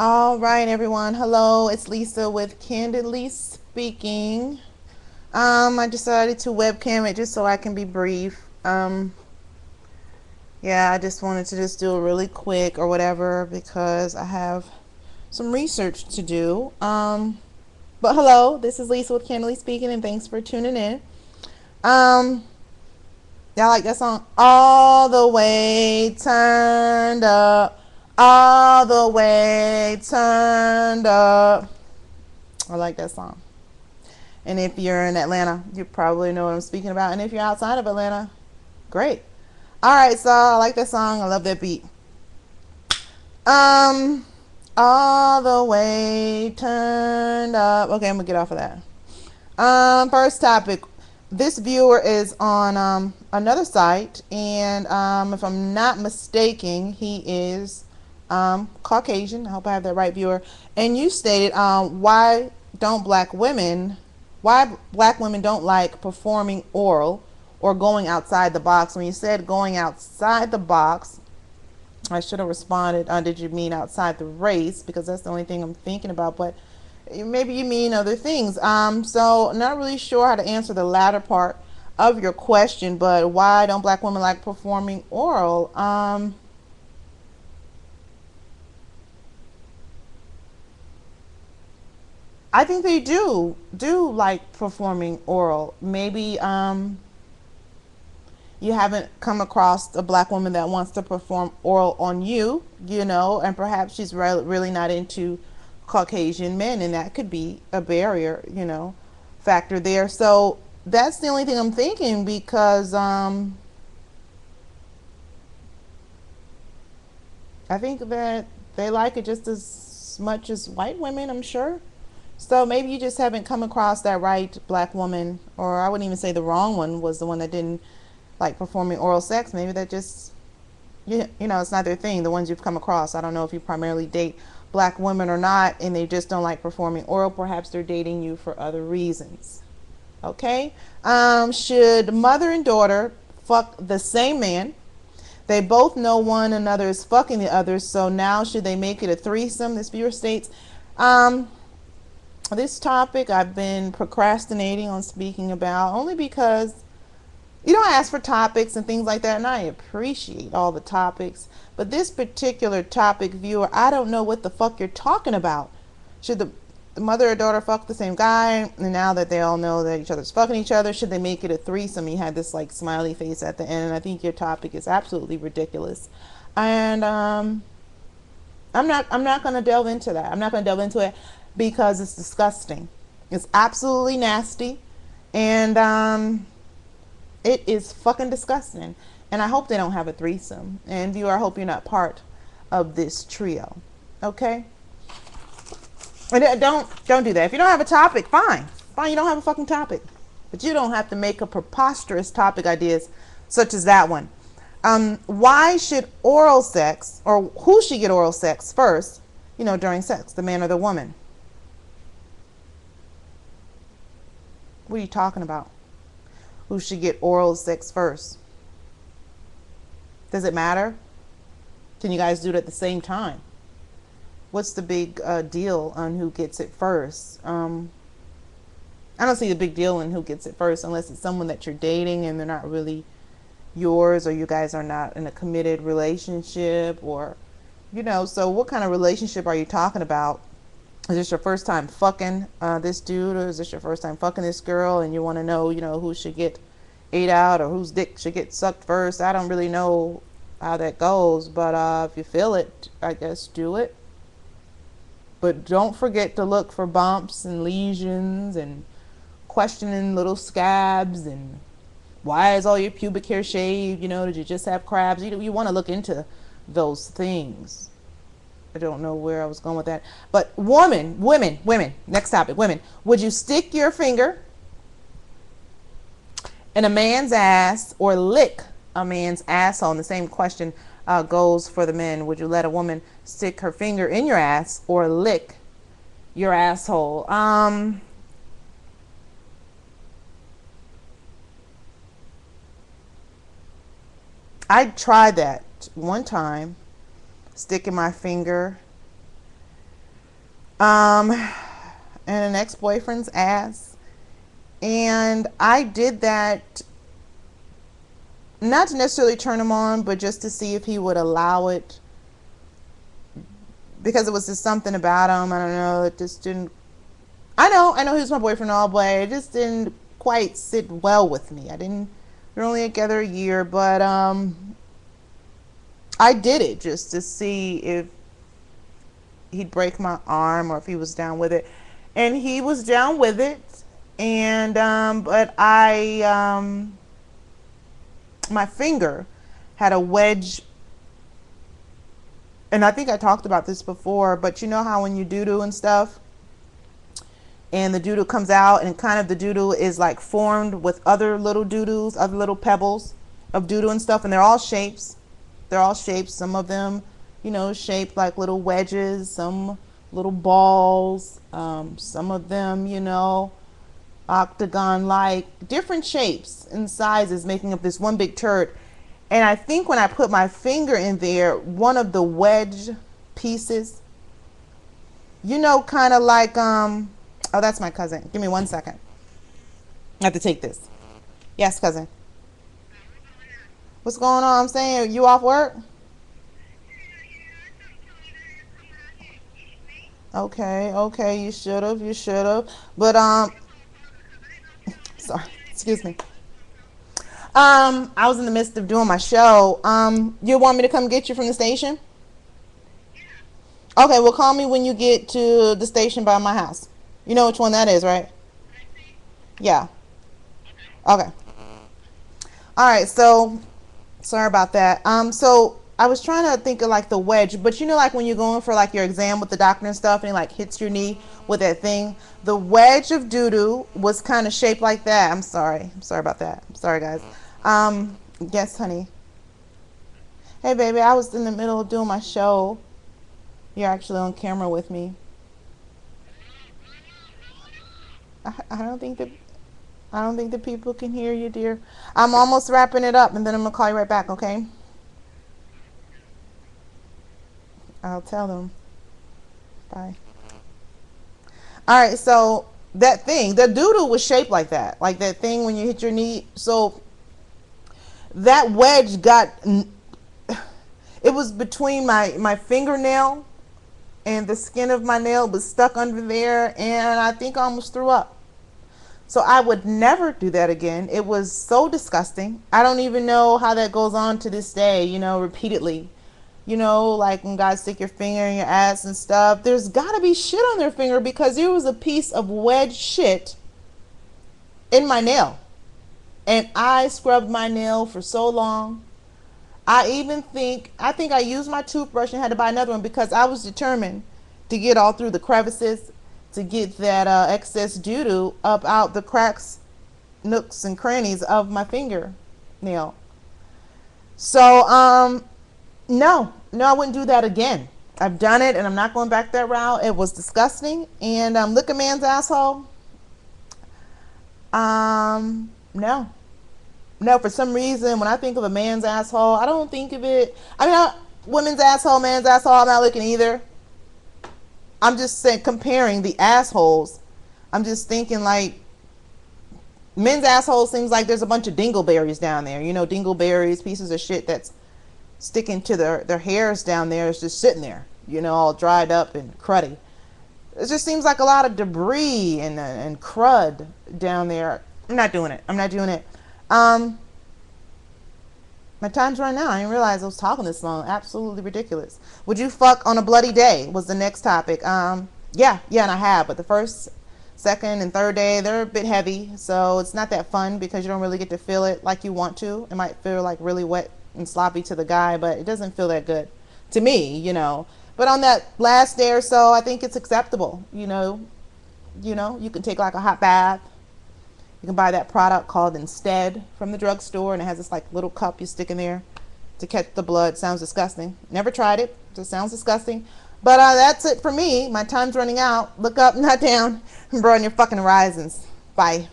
All right, everyone. Hello, it's Lisa with Candidly Speaking. I decided to webcam it just so I can be brief. Yeah, I just wanted to just do it really quick or whatever because I have some research to do. But hello, this is Lisa with Candidly Speaking, and thanks for tuning in. Um, y'all like that song? All the way turned up, all the way turned up. I like that song. And if you're in Atlanta, you probably know what I'm speaking about. And if you're outside of Atlanta, great. All right, so I like that song. I love that beat. Um, all the way turned up. Okay, I'm gonna get off of that. First topic. This viewer is on another site, and if I'm not mistaken, he is Caucasian. I hope I have that right, viewer. And you stated don't black women why black women don't like performing oral or going outside the box. When you said going outside the box, I should have responded, did you mean outside the race? Because that's the only thing I'm thinking about. But maybe you mean other things. So not really sure how to answer the latter part of your question, but why don't black women like performing oral? I think they do like performing oral. Maybe you haven't come across a black woman that wants to perform oral on you, and perhaps she's really not into Caucasian men, and that could be a barrier, factor there. So that's the only thing I'm thinking because I think that they like it just as much as white women, I'm sure. So maybe you just haven't come across that right black woman, or I wouldn't even say the wrong one was the one that didn't like performing oral sex. Maybe that just it's not their thing. The ones you've come across. I don't know if you primarily date black women or not, and they just don't like performing oral. Perhaps they're dating you for other reasons. Okay. Should mother and daughter fuck the same man? They both know one another is fucking the other, so now should they make it a threesome? This viewer states. Um, this topic I've been procrastinating on speaking about only because you don't ask for topics and things like that, and I appreciate all the topics. But this particular topic, viewer, I don't know what the fuck you're talking about. Should the mother or daughter fuck the same guy? And now that they all know that each other's fucking each other, should they make it a threesome? You had this like smiley face at the end, and I think your topic is absolutely ridiculous. And I'm not going to delve into that. I'm not going to delve into it because it's disgusting. It's absolutely nasty, and it is fucking disgusting. And I hope they don't have a threesome. And viewer, I hope you're not part of this trio. Okay? And don't do that. If you don't have a topic, fine. Fine, you don't have a fucking topic. But you don't have to make a preposterous topic ideas such as that one. Why should oral sex, or who should get oral sex first, during sex, the man or the woman? What are you talking about? Who should get oral sex first? Does it matter? Can you guys do it at the same time? What's the big deal on who gets it first? I don't see the big deal in who gets it first unless it's someone that you're dating and they're not really yours, or you guys are not in a committed relationship, or so what kind of relationship are you talking about? Is this your first time fucking this dude, or is this your first time fucking this girl, and you want to know who should get ate out or whose dick should get sucked first? I don't really know how that goes, but if you feel it, I guess do it. But don't forget to look for bumps and lesions and questioning little scabs, and why is all your pubic hair shaved? Did you just have crabs? You want to look into those things. I don't know where I was going with that. But women, next topic, women. Would you stick your finger in a man's ass or lick a man's asshole? And the same question goes for the men. Would you let a woman stick her finger in your ass or lick your asshole? I tried that one time, sticking my finger um, and an ex-boyfriend's ass. And I did that not to necessarily turn him on, but just to see if he would allow it, because it was just something about him. I don't know. It just didn't. I know he was my boyfriend and all, but it just didn't quite sit well with me. I didn't. We were only together a year, but I did it just to see if he'd break my arm or if he was down with it, and he was down with it. And but my finger had a wedge, and I think I talked about this before, but you know how when you doo-doo and stuff, and the doo-doo comes out, and kind of the doo-doo is like formed with other little doo-doos, other little pebbles of doo-doo and stuff, and they're all shapes. They're all shapes. Some of them, you know, shaped like little wedges, some little balls, some of them, you know, octagon-like, different shapes and sizes, making up this one big turd. And I think when I put my finger in there, one of the wedge pieces, you know, kind of like, oh, that's my cousin. Give me 1 second. I have to take this. Yes, cousin. What's going on? I'm saying, you off work? Okay, okay, you should have. But, sorry, excuse me. I was in the midst of doing my show. You want me to come get you from the station? Okay, well, call me when you get to the station by my house. You know which one that is, right? Yeah. Okay. All right, so sorry about that. So I was trying to think of like the wedge, but you know, like when you're going for like your exam with the doctor and stuff, and he like hits your knee with that thing. The wedge of doo doo was kind of shaped like that. I'm sorry. I'm sorry about that. I'm sorry, guys. Yes, honey. Hey, baby. I was in the middle of doing my show. You're actually on camera with me. I don't think that. I don't think the people can hear you, dear. I'm almost wrapping it up, and then I'm gonna call you right back, okay? I'll tell them. Bye. All right, so that thing, the doodle was shaped like that thing when you hit your knee. So that wedge got, it was between my fingernail and the skin of my nail was stuck under there, and I think I almost threw up. So I would never do that again. It was so disgusting. I don't even know how that goes on to this day, you know, repeatedly. You know, like when guys stick your finger in your ass and stuff, there's got to be shit on their finger because there was a piece of wedge shit in my nail. And I scrubbed my nail for so long. I think I used my toothbrush and had to buy another one because I was determined to get all through the crevices, to get that excess doo-doo up out the cracks, nooks, and crannies of my fingernail. So, no, I wouldn't do that again. I've done it, and I'm not going back that route. It was disgusting. And lick a man's asshole. No. No, for some reason, when I think of a man's asshole, I don't think of it. I mean, women's asshole, man's asshole, I'm not licking either. I'm just saying, comparing the assholes. I'm just thinking like, men's asshole seems like there's a bunch of dingleberries down there. You know, dingleberries, pieces of shit that's sticking to their hairs down there. It's just sitting there, you know, all dried up and cruddy. It just seems like a lot of debris and crud down there. I'm not doing it. I'm not doing it. My time's running out. I didn't realize I was talking this long. Absolutely ridiculous. Would you fuck on a bloody day was the next topic. Yeah, and I have, but the first, second, and third day, they're a bit heavy, so it's not that fun because you don't really get to feel it like you want to. It might feel like really wet and sloppy to the guy, but it doesn't feel that good to me, you know. But on that last day or so, I think it's acceptable, you know. You can take like a hot bath. You can buy that product called Instead from the drugstore, and it has this like little cup you stick in there to catch the blood. Sounds disgusting. Never tried it. Just sounds disgusting. But that's it for me. My time's running out. Look up, not down, and broaden your fucking horizons. Bye.